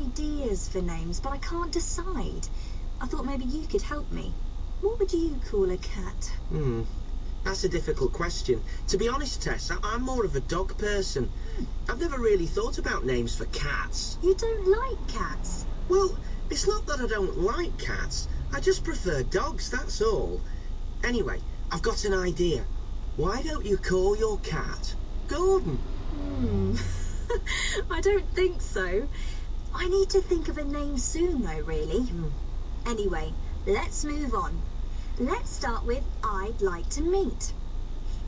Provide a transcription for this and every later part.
ideas for names, but I can't decide. I thought maybe you could help me. What would you call a cat? That's a difficult question. To be honest, Tess, I'm more of a dog person. I've never really thought about names for cats. You don't like cats? Well, it's not that I don't like cats. I just prefer dogs, that's all. Anyway, I've got an idea. Why don't you call your cat Gordon? I don't think so. I need to think of a name soon though, really. Anyway, let's move on. Let's start with I'd like to meet.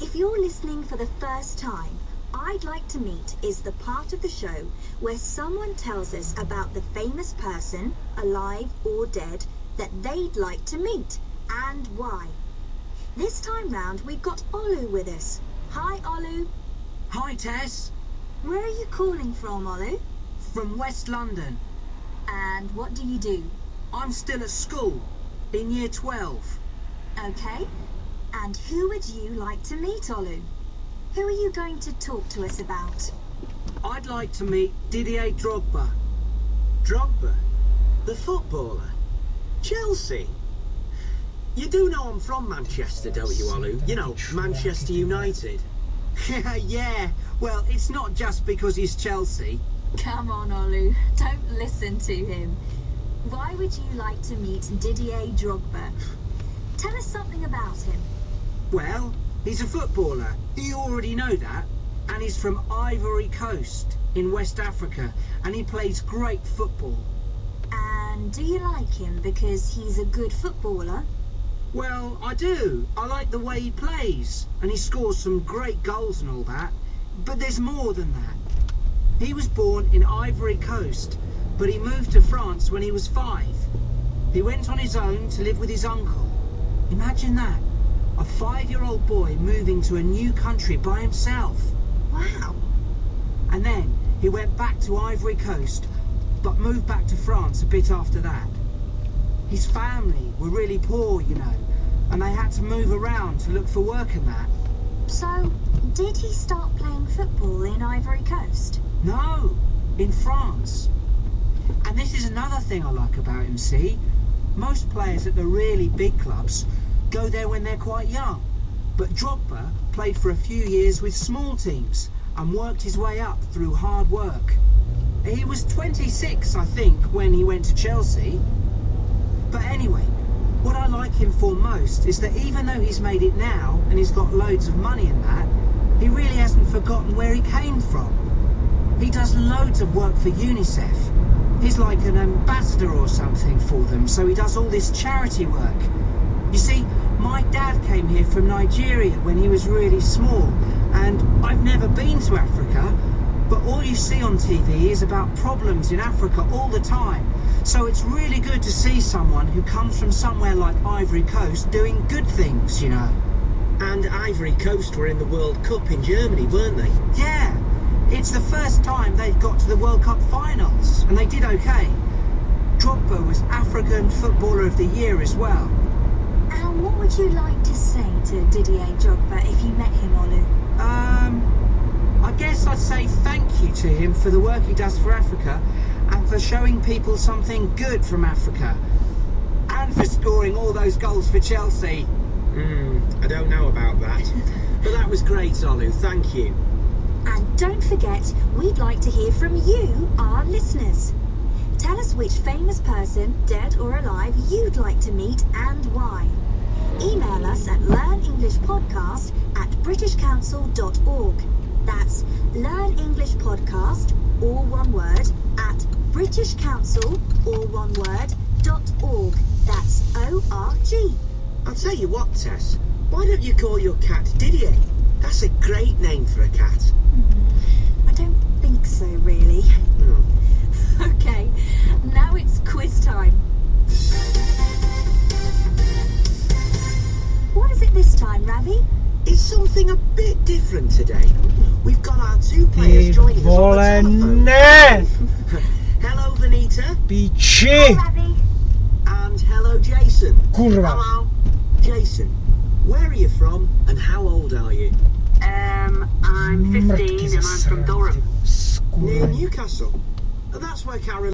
If you're listening for the first time, I'd like to meet is the part of the show where someone tells us about the famous person, alive or dead, that they'd like to meet and why. This time round we've got Olu with us. Hi Olu. Hi Tess. Where are you calling from, Olu? From West London. And what do you do? I'm still at school, in year 12. Okay. And who would you like to meet, Olu? Who are you going to talk to us about? I'd like to meet Didier Drogba. Drogba? The footballer? Chelsea? You do know I'm from Manchester, don't you, Olu? You know, Manchester United. Yeah, well, it's not just because he's Chelsea. Come on, Olu. Don't listen to him. Why would you like to meet Didier Drogba? Tell us something about him. Well, he's a footballer. You already know that. And he's from Ivory Coast in West Africa. And he plays great football. And do you like him because he's a good footballer? Well, I do. I like the way he plays. And he scores some great goals and all that. But there's more than that. He was born in Ivory Coast, but he moved to France when he was 5. He went on his own to live with his uncle. Imagine that. A 5-year-old boy moving to a new country by himself. Wow. And then he went back to Ivory Coast, but moved back to France a bit after that. His family were really poor, you know, and they had to move around to look for work and that. So, did he start playing football in Ivory Coast? No, in France. And this is another thing I like about him, see? Most players at the really big clubs go there when they're quite young. But Drogba played for a few years with small teams and worked his way up through hard work. He was 26, I think, when he went to Chelsea. But anyway, what I like him for most is that even though he's made it now and he's got loads of money and that, he really hasn't forgotten where he came from. He does loads of work for UNICEF. He's like an ambassador or something for them, so he does all this charity work. You see, my dad came here from Nigeria when he was really small, and I've never been to Africa, but all you see on TV is about problems in Africa all the time. So it's really good to see someone who comes from somewhere like Ivory Coast doing good things, you know. And Ivory Coast were in the World Cup in Germany, weren't they? Yeah, it's the first time they've got to the World Cup finals, and they did okay. Drogba was African Footballer of the Year as well. And what would you like to say to Didier Drogba if you met him, Olu? I guess I'd say thank you to him for the work he does for Africa and for showing people something good from Africa. And for scoring all those goals for Chelsea. I don't know about that. But that was great, Olu. Thank you. And don't forget, we'd like to hear from you, our listeners. Tell us which famous person, dead or alive, you'd like to meet and why. Email us at learnenglishpodcast@britishcouncil.org. That's learnenglishpodcast, all one word, at britishcouncil, all one word, .org. That's ORG. I'll tell you what, Tess. Why don't you call your cat Didier? That's a great name for a cat. I don't think so, really. Okay, now it's quiz time. What is it this time, Ravi? It's something a bit different today. We've got our two players joining us on the telephone. Hello, Vanita. Hi, Ravi. And hello, Jason. Kurwa. Hello. Jason, where are you from and how old are you? I'm 15 and I'm from Durham. Near Newcastle. That's where Carol